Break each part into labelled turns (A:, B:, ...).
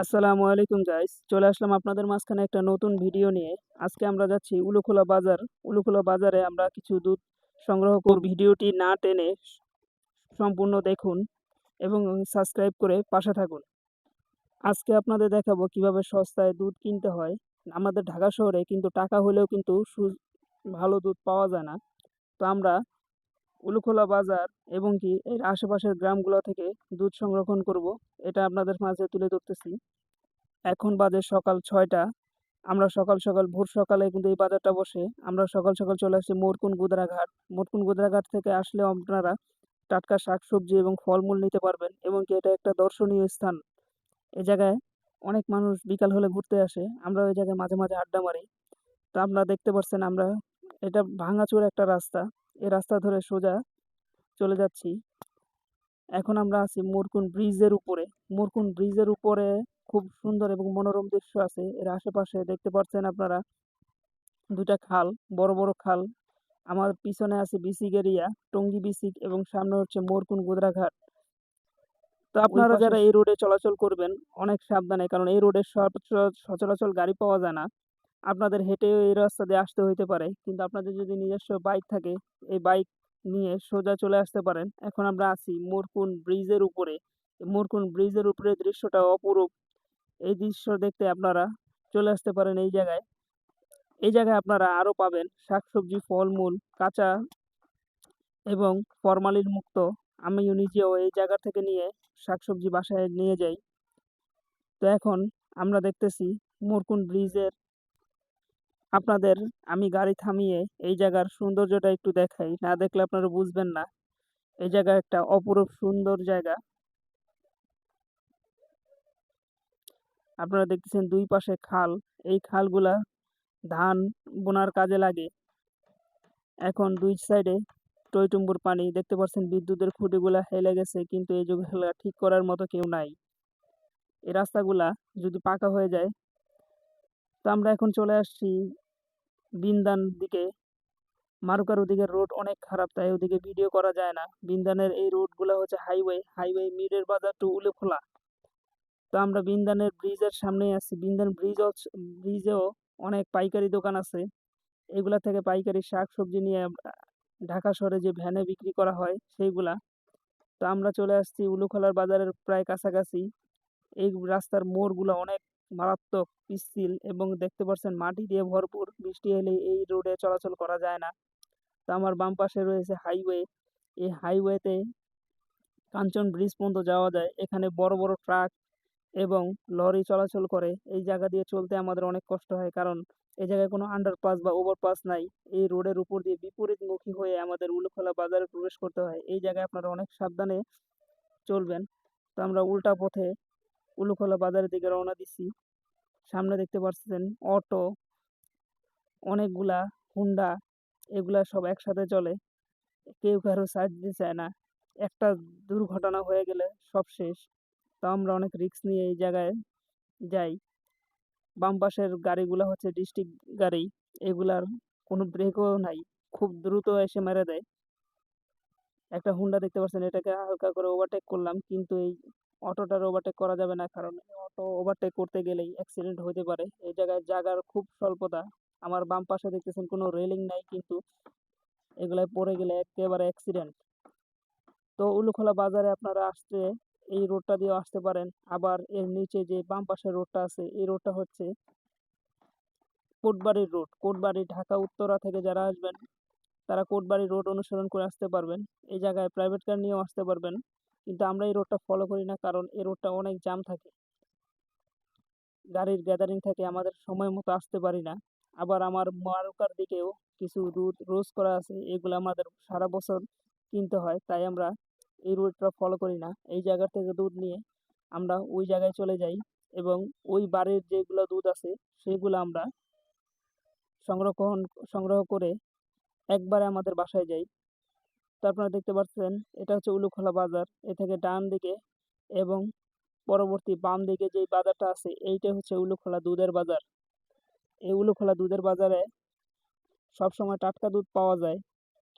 A: আসসালামু আলাইকুম গাইস, চলে আসলাম আপনাদের মাঝখানে একটা নতুন ভিডিও নিয়ে। আজকে আমরা যাচ্ছি উলুখোলা বাজার। উলুখোলা বাজারে আমরা কিছু দুধ সংগ্রহ করব। ভিডিওটি না টেনে সম্পূর্ণ দেখুন এবং সাবস্ক্রাইব করে পাশে থাকুন। আজকে আপনাদের দেখাবো কিভাবে সস্তায় দুধ কিনতে হয়। আমাদের ঢাকা শহরে কিন্তু টাকা হলেও কিন্তু ভালো দুধ পাওয়া যায় না। তো আমরা উলুখোলা বাজার এবং কি এর আশেপাশের গ্রামগুলো থেকে দুধ সংরক্ষণ করব, এটা আপনাদের মাঝে তুলে ধরতেছি। এখন বাজে সকাল 6টা। আমরা সকাল সকাল ভোর সকালে কিন্তু এই বাজারটা বসে। আমরা সকাল সকাল চলে আসছি মোরকুন গুদরাঘাট। মোরকুন গুদরাঘাট থেকে আসলে আপনারা টাটকা শাকসবজি এবং ফলমূল নিতে পারবেন, এবং কি এটা একটা দর্শনীয় স্থান। এই জায়গায় অনেক মানুষ বিকাল হলে ঘুরতে আসে। আমরা ওই জায়গায় মাঝে মাঝে আড্ডা মারি। তো আপনারা দেখতে পাচ্ছেন, আমরা এটা ভাঙাচোর একটা রাস্তা। এই রাস্তা ধরে সোজা চলে যাচ্ছি। এখন আমরা আছি মোরকুন ব্রিজের উপরে। মোরকুন ব্রিজের উপরে খুব সুন্দর এবং মনোরম দৃশ্য আছে। এর আশেপাশে দেখতে পাচ্ছেন আপনারা দুইটা খাল, বড় বড় খাল। আমার পিছনে আছে বিসিক এরিয়া, টঙ্গী বিসিক, এবং সামনে হচ্ছে মোরকুন গুদরাঘাট। তো আপনারা যারা এই রোডে চলাচল করবেন অনেক সাবধানে, কারণ এই রোডে সচরাচর গাড়ি পাওয়া যায় না। আপনাদের হেঁটেও এই রাস্তা দিয়ে আসতে হইতে পারে, কিন্তু আপনাদের যদি নিজস্ব বাইক থাকে, এই বাইক নিয়ে সোজা চলে আসতে পারেন। এখন আমরা আছি মোরকুন ব্রিজের উপরে। মোরকুন ব্রিজের উপরে দৃশ্যটা অপরূপ। এই দৃশ্য দেখতে আপনারা চলে আসতে পারেন এই জায়গায়। এই জায়গায় আপনারা আরো পাবেন শাকসবজি, ফলমূল, কাঁচা এবং ফরমালিন মুক্ত। আমি নিজেও এই জায়গা থেকে নিয়ে শাকসবজি বাসায় নিয়ে যাই। তো এখন আমরা দেখতেছি মোরকুন ব্রিজের, আপনাদের আমি গাড়ি থামিয়ে এই জায়গার সৌন্দর্যটা একটু দেখাই, না দেখলে আপনারা বুঝবেন না। এই জায়গা একটা অপরূপ সুন্দর জায়গা। আপনারা দেখতেছেন দুই পাশে খাল। এই খালগুলা ধান বোনার কাজে লাগে। এখন দুই সাইডে টইটুম্বুর পানি দেখতে পাচ্ছেন। বিদ্যুতের খুঁটিগুলা হেলে গেছে, কিন্তু এই যুগগুলা ঠিক করার মতো কেউ নাই। এই রাস্তাগুলা যদি পাকা হয়ে যায়। তো আমরা এখন চলে আসছি বিন্দান দিকে। মারুকার ওদিকের রোড অনেক খারাপ, তাই ওদিকে ভিডিও করা যায় না। বিন্দানের এই রোডগুলো হচ্ছে হাইওয়ে মিরের বাজার টু উলেখোলা। তো আমরা বিন্দানের ব্রিজের সামনেই আছি। বিন্দান ব্রিজেও অনেক পাইকারি দোকান আছে। এগুলা থেকে পাইকারি শাক সবজি নিয়ে ঢাকা শহরে যে ভ্যানে বিক্রি করা হয় সেইগুলা। তো আমরা চলে আসছি উলুখলার বাজারের প্রায় কাছাকাছি। এই রাস্তার মোড়গুলো অনেক মারাত্মক পিচ্ছিল, এবং দেখতে পাচ্ছেন মাটি দিয়ে ভরপুর। বৃষ্টি এলে এই রোডে চলাচল করা যায় না। তো আমার বাম পাশে রয়েছে হাইওয়ে। এই হাইওয়েতে কাঞ্চন ব্রিজ পর্যন্ত যাওয়া যায়। এখানে বড় বড় ট্রাক এবং লরি চলাচল করে। এই জায়গা দিয়ে চলতে আমাদের অনেক কষ্ট হয়, কারণ এই জায়গায় কোনো আন্ডারপাস বা ওভারপাস নাই। এই রোডের উপর দিয়ে বিপরীতমুখী হয়ে আমাদের উলুখলা বাজারে প্রবেশ করতে হয়। এই জায়গায় আপনারা অনেক সাবধানে চলবেন। তো আমরা উল্টা পথে উলুখলা বাজারের দিকে রওনা দিছি। সামনে দেখতে পাচ্ছেন অটো, অনেকগুলা হুন্ডা, এগুলা সব একসাথে চলে। কেউ কারো সাইড দিতে চায় না। একটা দুর্ঘটনা হয়ে গেলে সব শেষ। তো আমরা অনেক রিস্ক নিয়ে এই জায়গায় যাই। বাম পাশের গাড়িগুলা হচ্ছে ডিস্ট্রিক্ট গাড়ি। এগুলার কোনো ব্রেকও নাই, খুব দ্রুত এসে মেরে দেয়। একটা হুন্ডা দেখতে পাচ্ছেন, এটাকে হালকা করে ওভারটেক করলাম, কিন্তু এই অটোটার ওভারটেক করা যাবে না, কারণ অটো ওভারটেক করতে গেলেই অ্যাক্সিডেন্ট হতে পারে। এই জায়গায় জায়গার খুব স্বল্পতা। আমার বাম পাশে দেখতেছেন কোনো রেলিং নাই, কিন্তু এগুলায় পড়ে গেলে একেবারে অ্যাক্সিডেন্ট। তো উলুখলা বাজারে আপনারা আসতে এই রোডটা দিয়ে আসতে পারেন। আবার এর নিচে যে বাম পাশের রোডটা আছে, এই রোডটা হচ্ছে কোটবাড়ির রোড। কোটবাড়ি ঢাকা উত্তরা থেকে যারা আসবেন তারা কোটবাড়ি রোড অনুসরণ করে আসতে পারবেন। এই জায়গায় প্রাইভেট কার নিয়েও আসতে পারবেন, কিন্তু আমরা এই রোডটা ফলো করি না, কারণ এই রোডটা অনেক জ্যাম থাকে, গাড়ির গ্যাদারিং থাকে, আমাদের সময় মতো আসতে পারি না। আবার আমার মারুকার দিকেও কিছু রুট রোজ করা আছে, এগুলো আমাদের সারা বছর কিনতে হয়, তাই আমরা এই রুটটা ফলো করি না। এই জায়গা থেকে দুধ নিয়ে আমরা ওই জায়গায় চলে যাই, এবং ওই বাড়ির যেগুলো দুধ আছে সেগুলো আমরা সংরক্ষণ সংগ্রহ করে একবারে আমাদের বাসায় যাই। তো আপনারা দেখতে পাচ্ছেন এটা হচ্ছে উলুখলা বাজার। এ থেকে ডান দিকে এবং পরবর্তী বাম দিকে যে বাজারটা আছে, এইটা হচ্ছে উলুখলা দুধের বাজার। এই উলুখলা দুধের বাজারে সবসময় টাটকা দুধ পাওয়া যায়,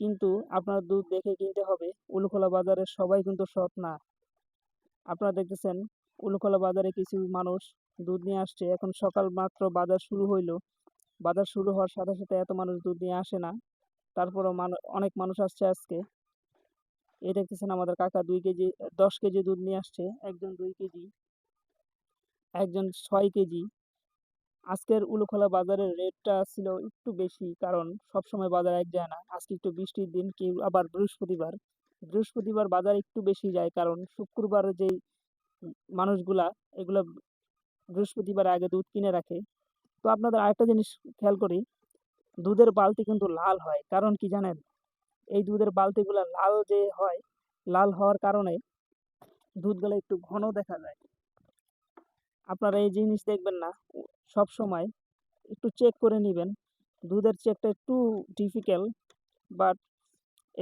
A: কিন্তু আপনার দুধ দেখে কিনতে হবে। উলুখলা বাজারের সবাই কিন্তু সৎ না। আপনারা দেখতেছেন উলুখলা বাজারে কিছু মানুষ দুধ নিয়ে আসছে। এখন সকাল মাত্র বাজার শুরু হইলো। বাজার শুরু হওয়ার সাথে সাথে এত মানুষ দুধ নিয়ে আসে না। তারপরও অনেক মানুষ আসছে আজকে। এই দেখতেছেন আমাদের কাকা 2 কেজি 10 কেজি দুধ নিয়ে আসছে, একজন 2 কেজি, একজন 6 কেজি। আজকের উলুখলা বাজারের রেটটা ছিল একটু বেশি, কারণ সবসময় বাজার এক যায় না। আজকে একটু বৃষ্টির দিন, কি আবার বৃহস্পতিবার। বৃহস্পতিবার বাজার একটু বেশি যায়, কারণ শুক্রবার যেই মানুষগুলা এগুলা বৃহস্পতিবার আগে দুধ কিনে রাখে। তো আপনাদের আরেকটা জিনিস খেয়াল করি, দুধের বালতি কিন্তু লাল হয়, কারণ কি জানেন? এই দুধের বালতিগুলা লাল যে হয়, লাল হওয়ার কারণে দুধগুলো একটু ঘন দেখা যায়। আপনারা এই জিনিস দেখবেন না, সব সময় একটু চেক করে নিবেন। দুধের চেকটা একটু ডিফিকাল্ট, বাট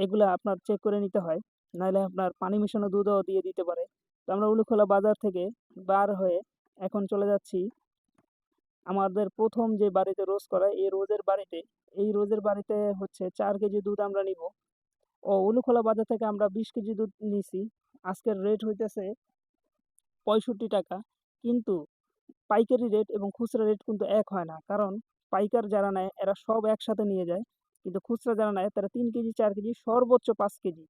A: এগুলা আপনার চেক করে নিতে হয়, নাহলে আপনার পানি মেশানো দুধও দিয়ে দিতে পারে। তো আমরা উলুখলা বাজার থেকে বার হয়ে এখন চলে যাচ্ছি আমাদের প্রথম যে বাড়িতে রোজ করায়, এই রোজের বাড়িতে হচ্ছে 4 কেজি দুধ আমরা নিব। ও উলুখলা বাজার থেকে আমরা 20 কেজি দুধ নিছি। আজকের রেট হইতেছে 65 টাকা। কিন্তু পাইকারি রেট এবং খুচরা রেট কিন্তু এক হয় না, কারণ পাইকার যারা নেয় এরা সব একসাথে নিয়ে যায়, কিন্তু খুচরা যারা নেয় তারা 3 কেজি 4 কেজি সর্বোচ্চ 5 কেজি।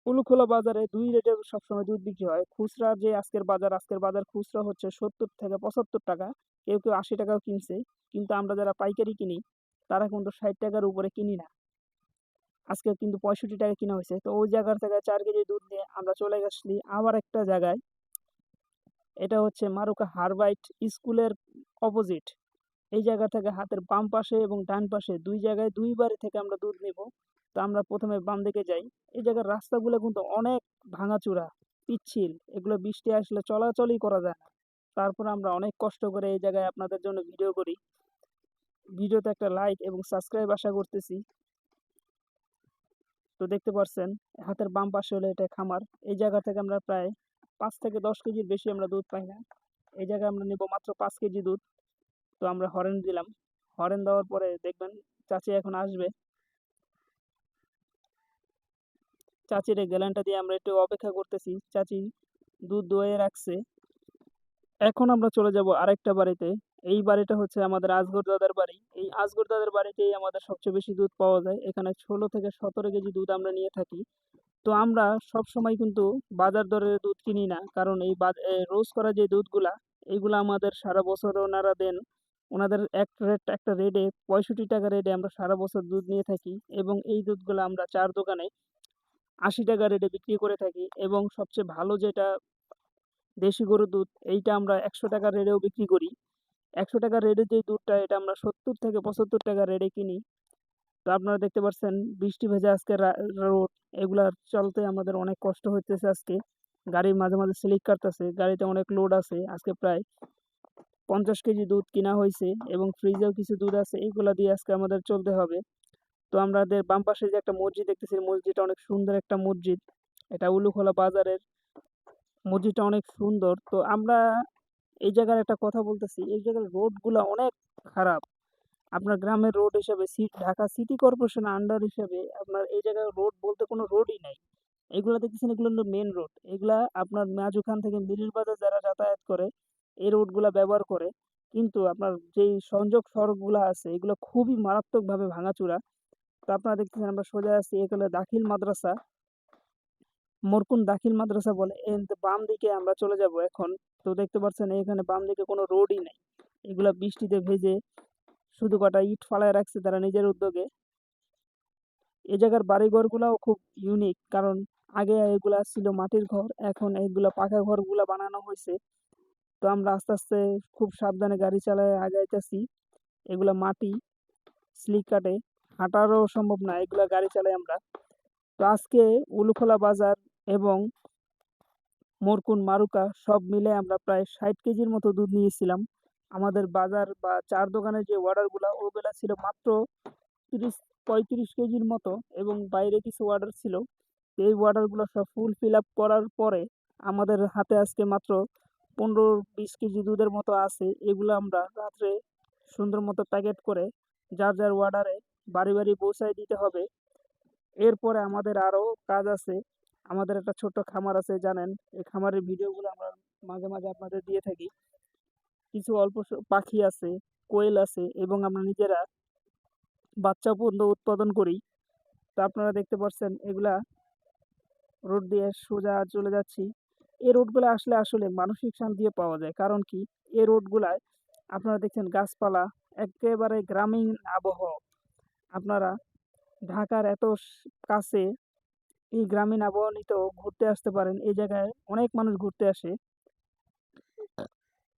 A: উলুখলা বাজারে দুই রেটের সবসময় দুধ বিক্রি হয়। খুচরা যে আজকের বাজার খুচরা হচ্ছে 70 থেকে 75 টাকা, কেউ কেউ 80 টাকাও কিনছে। কিন্তু আমরা যারা পাইকারি কিনি তারা কিন্তু 60 টাকার উপরে কিনি না। আজকে কিন্তু 65 টাকা কিনা হয়েছে। তো ওই জায়গা থেকে 4 কেজি দুধ নিয়ে আমরা চলে গেছি আবার একটা জায়গায়। এটা হচ্ছে মারুকা হারবাইট স্কুলের অপোজিট। এই জায়গা থেকে হাতের বাম পাশে এবং ডান পাশে দুই জায়গায় দুই বাড়ি থেকে আমরা দুধ নিব। তো আমরা প্রথমে বাম দিকে যাই। এই জায়গার রাস্তাগুলো কিন্তু অনেক ভাঙাচোরা, পিচ্ছিল, এগুলো বৃষ্টি আসলে চলাচলই করা যায় না। তারপর আমরা অনেক কষ্ট করে এই জায়গায় আপনাদের জন্য ভিডিও করি। ভিডিওতে একটা লাইক এবং সাবস্ক্রাইব আশা করতেছি। তো দেখতে পাচ্ছেন হাতের বাম পাশে হলো এটা খামার। এই জায়গা থেকে আমরা প্রায় 5 থেকে 10 কেজির বেশি আমরা দুধ পাই না। এই জায়গায় আমরা নিব মাত্র 5 কেজি দুধ। তো আমরা হরেন দিলাম। হরেন দেওয়ার পরে দেখবেন চাচি এখন আসবে। চাচির এই গ্যালানটা দিয়ে আমরা একটু অপেক্ষা করতেছি। চাচি দুধ দোয়ে রাখছে। এখন আমরা চলে যাব আরেকটা বাড়িতে। এই বাড়িটা হচ্ছে আমাদের আজগর দাদার বাড়ি। এই আজগর দাদার বাড়িতেই আমাদের সবচেয়ে বেশি দুধ পাওয়া যায়। এখানে 16 থেকে 17 কেজি দুধ আমরা নিয়ে থাকি। তো আমরা সব সময় কিন্তু বাজার দরে দুধ কিনি না, কারণ রোজ করা যে দুধগুলা, এইগুলা আমাদের সারা বছর ওনারা দেন। ওনাদের একটা রেটে 65 টাকা রেটে আমরা সারা বছর দুধ নিয়ে থাকি, এবং এই দুধগুলা আমরা চার দোকানে 80 টাকা রেটে বিক্রি করে থাকি। এবং সবচেয়ে ভালো যেটা দেশি গরুর দুধ, এইটা আমরা 100 টাকা রেটেও বিক্রি করি। 100 টাকা রেটে যে দুধটা, এটা আমরা 70 থেকে 75 টাকা রেটে কিনি। তো আপনারা দেখতে পাচ্ছেন বৃষ্টি ভেজা আজকে রোড, এগুলা চলতে আমাদের অনেক কষ্ট হইতেছে আজকে। গাড়ি মাঝে মাঝে স্লিপ কাটতেছে, গাড়িতে অনেক লোড আছে। আজকে প্রায় 50 কেজি দুধ কিনা হয়েছে, এবং ফ্রিজেও কিছু দুধ আছে, এইগুলা দিয়ে আজকে আমাদের চলতে হবে। তো আমাদের বাম পাশে যে একটা মসজিদ দেখতেছি, মসজিদটা অনেক সুন্দর একটা মসজিদ। এটা উলুখলা বাজারের মসজিদটা অনেক সুন্দর। তো আমরা এই জায়গার একটা কথা বলতেছি, এই জায়গার রোড গুলা অনেক খারাপ। আপনার গ্রামের রোড হিসাবে, ঢাকা সিটি কর্পোরেশন আন্ডার হিসাবে আপনার এই জায়গায় রোড বলতে কোনো রোডই নাই। এগুলা দেখতেছেন, এগুলো হলো মেন রোড। এগুলা আপনার মাঝখান থেকে মিরিল বাজার যারা যাতায়াত করে এই রোডগুলা ব্যবহার করে। কিন্তু আপনার যেই সংযোগ সড়কগুলা আছে এগুলো খুবই মারাত্মকভাবে ভাঙাচোরা। তো আপনারা দেখতেছেন আমরা সোজা আছি, এগুলো দাখিল মাদ্রাসা, মোরকুন দাখিল মাদ্রাসা বলে। বাম দিকে আমরা চলে যাব এখন। তো দেখতে পাচ্ছেন এখানে বাম দিকে কোনো রোডই নাই। এগুলা বৃষ্টিতে ভেজে শুধু কটা ইট ফালায় রাখছে তারা নিজের উদ্যোগে। এ জায়গার বাড়িঘরগুলাও খুব ইউনিক, কারণ আগে এগুলা ছিল মাটির ঘর, এখন এইগুলা পাকা ঘরগুলা বানানো হয়েছে। তো আমরা আস্তে আস্তে খুব সাবধানে গাড়ি চালায় আগাইতেছি। এগুলা মাটি, স্লিক কাটে, হাঁটারও সম্ভব না, এগুলা গাড়ি চালাই আমরা। তো আজকে উলুখলা বাজার এবং মোরকুন মারুকা সব মিলে আমরা প্রায় 60 কেজির মতো দুধ নিয়েছিলাম। আমাদের বাজার বা চার দোকানের যে অর্ডারগুলা, ওগুলা ছিল মাত্র 35 কেজির মতো, এবং বাইরে কিছু অর্ডার ছিল। তো এই অর্ডারগুলো সব ফিল আপ করার পরে আমাদের হাতে আজকে মাত্র 15-20 কেজি দুধের মতো আছে। এগুলো আমরা রাত্রে সুন্দর মতো প্যাকেট করে যার যার অর্ডারে বাড়ি বাড়ি পৌঁছায় দিতে হবে। এরপরে আমাদের আরও কাজ আছে। আমাদের একটা ছোট্ট খামার আছে জানেন, এই খামারের ভিডিওগুলো আমরা মাঝে মাঝে আপনাদের দিয়ে থাকি। কিছু অল্প পাখি আছে, কোয়েল আছে এবং আমরা নিজেরা বাচ্চা পর্যন্ত উৎপাদন করি। তো আপনারা দেখতে পাচ্ছেন এগুলা রোড দিয়ে সোজা চলে যাচ্ছি। এই রোডগুলো আসলে আসলে মানসিক শান্তিও পাওয়া যায়, কারণ কি এই রোডগুলায় আপনারা দেখছেন গাছপালা, একেবারে গ্রামীণ আবহাওয়া। আপনারা ঢাকার এত কাছে এই গ্রামীণ আবহাওয়া নিতেও ঘুরতে আসতে পারেন। এই জায়গায় অনেক মানুষ ঘুরতে আসে।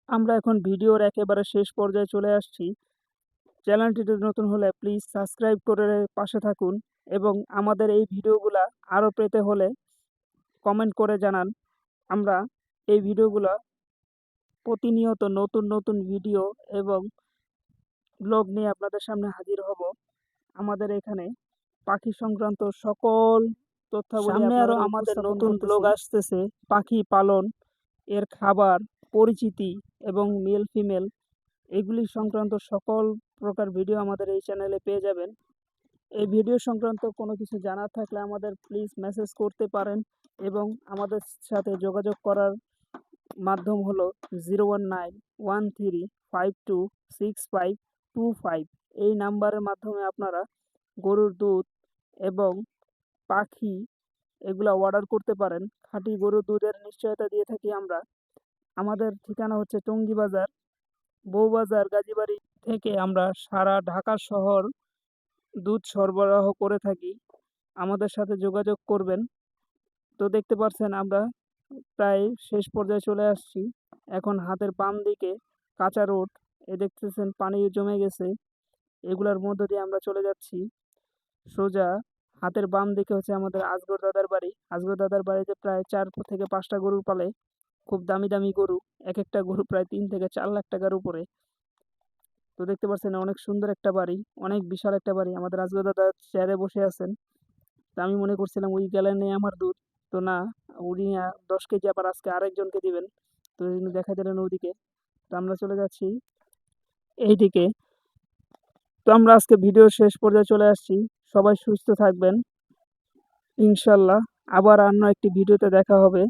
A: আমরা এখন ভিডিওর একেবারে শেষ পর্যায়ে চলে আসছি। চ্যানেলটিতে নতুন হলে প্লিজ সাবস্ক্রাইব করে পাশে থাকুন এবং আমাদের এই ভিডিওগুলা আরও পেতে হলে কমেন্ট করে জানান। আমরা এই ভিডিওগুলা প্রতিনিয়ত নতুন নতুন ভিডিও এবং ব্লগ নিয়ে আপনাদের সামনে হাজির হব। আমাদের এখানে পাখি সংক্রান্ত সকল তথ্যাবলী সামনে আরো আমাদের নতুন ব্লগ আসতেছে। পাখি পালন, এর খাবার, পরিচিতি এবং মেল ফিমেল এগুলি সংক্রান্ত সকল প্রকার ভিডিও আমাদের এই চ্যানেলে পেয়ে যাবেন। এই ভিডিও সংক্রান্ত কোনো কিছু জানার থাকলে আমাদের প্লিজ মেসেজ করতে পারেন এবং আমাদের সাথে যোগাযোগ করার মাধ্যম হলো 01913526525। এই নাম্বারের মাধ্যমে আপনারা গরুর দুধ এবং পাখি এগুলা অর্ডার করতে পারেন। খাঁটি গরুর দুধের নিশ্চয়তা দিয়ে থাকি আমরা। আমাদের ঠিকানা হচ্ছে টঙ্গী বাজার, বউবাজার, গাজীবাড়ি থেকে আমরা সারা ঢাকা শহর দুধ সরবরাহ করে থাকি। আমাদের সাথে যোগাযোগ করবেন। তো দেখতে পাচ্ছেন আমরা প্রায় শেষ পর্যায়ে চলে আসছি। এখন হাতের বাম দিকে কাঁচা রোড, দেখতেছেন পানি জমে গেছে, এগুলার মধ্য দিয়ে আমরা চলে যাচ্ছি সোজা। হাতের বাম দিকে হচ্ছে আমাদের আজগর দাদার বাড়ি। আজগর দাদার বাড়িতে প্রায় 4 থেকে 5টা গরু পালে, খুব দামি দামি গরু, এক একটা গরু প্রায় 3 থেকে 4 লাখ টাকার উপরে। তো দেখতে পাচ্ছেন অনেক সুন্দর একটা বাড়ি, অনেক বিশাল একটা বাড়ি। আমাদের আজগর দাদা চেয়ারে বসে আছেন। তো আমি মনে করছিলাম ওই গেলেন নেই আমার দুধ, তো না, উনি 10 কেজি আবার আজকে আরেকজনকে দিবেন। তো উনি দেখা দিলেন ওইদিকে। তো আমরা চলে যাচ্ছি এইদিকে। তো আমরা আজকে ভিডিওর শেষ পর্যায়ে চলে আসছি। সবাই সুস্থ থাকবেন ইনশাল্লাহ। আবার অন্য একটি ভিডিওতে দেখা হবে।